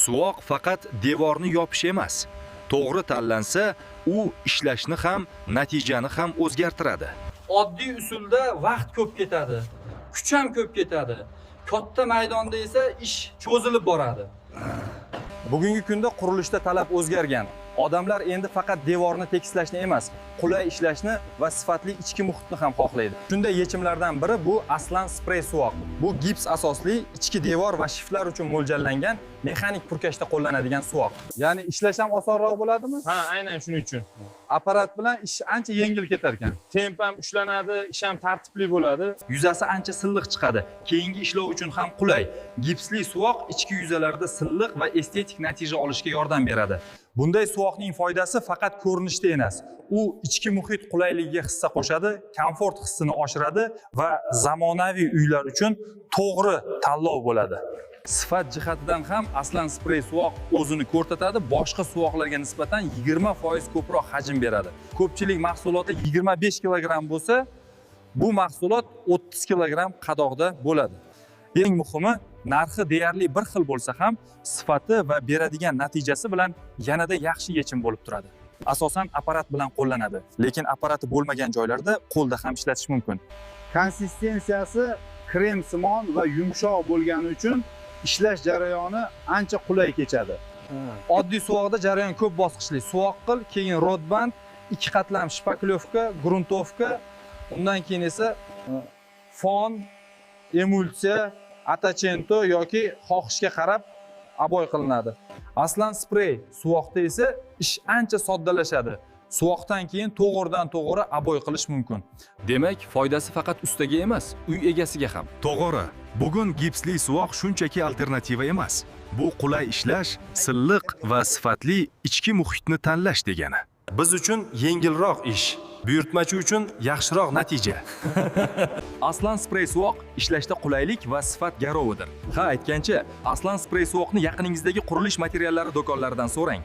Suvoq faqat devorni yopish emas, to'g'ri tanlansa, u ishlashni ham, natijani ham o'zgartiradi. Oddiy usulda vaqt ko'p ketadi, kuch ham ko'p ketadi. Katta maydonda esa ish cho'zilib boradi. Bugungi kunda qurilishda talab o'zgargan. Odamlar endi faqat devorni tekislashni emas, qulay ishlashni va sifatli ichki muhitni ham xohlaydi. Shunday yechimlardan biri bu Aslan Spray suvoq. Bu gips asosli ichki devor va shiflar uchun mo'ljallangan mexanik purkashda qo'llanadigan suvoq. Ya'ni ishlash ham osonroq bo'ladimi? Ha, aynan shuning uchun. Apparat bilan ish ancha yengil ketar ekan. Temp ham ushlanadi, ish ham tartibli bo'ladi. Yuzasi ancha silliq chiqadi. Keyingi ishlov uchun ham qulay. Gipsli suvoq ichki yuzalarda silliq va estetik natija olishga yordam beradi. Bunday suvoqning foydasi faqat ko'rinishda emas. U ichki muhit qulayligiga hissa qo'shadi, komfort hissini oshiradi va zamonaviy uylar uchun to'g'ri tanlov bo'ladi. Sifat jihatidan ham Aslan Spray suvoq o'zini ko'rsatadi, boshqa suvoqlarga nisbatan 20% ko'proq hajm beradi. Ko'pchilik mahsuloti 25 kg bo'lsa, bu mahsulot 30 kg qadoqda bo'ladi. Eng muhimi, narxi deyarli bir xil bo'lsa ham, sifati va beradigan natijasi bilan yanada yaxshi yechim bo'lib turadi. Asosan apparat bilan qo'llanadi, lekin apparati bo'lmagan joylarda qo'lda ham ishlatish mumkin. Konsistensiyasi kremsimon va yumshoq bo'lgani uchun ishlash jarayoni ancha qulay kechadi. Oddiy suvoqda jarayon ko'p bosqichli. Suvoq qil, keyin rodband, 2 qatlam shpaklyovka, gruntovka, undan keyin esa fon, emulsiya, attachento yoki xohishga qarab aboy qilinadi. Aslan Spray suvoqda esa ish ancha soddalashadi. Suvoqdan keyin to'g'ridan-to'g'ri aboy qilish mumkin. Demak, foydasi faqat ustaga emas, uy egasiga ham. To'g'ri. Bugun gipsli suvoq shunchaki alternativa emas. Bu qulay ishlash, silliq va sifatli ichki muhitni tanlash degani. Biz uchun yengilroq ish, buyurtmachi uchun yaxshiroq natija. Aslan Spray suvoq ishlashda qulaylik va sifat garovidir. Ha, aytgancha, Aslan Spray suvoqni yaqiningizdagi qurilish materiallari do'konlaridan so'rang.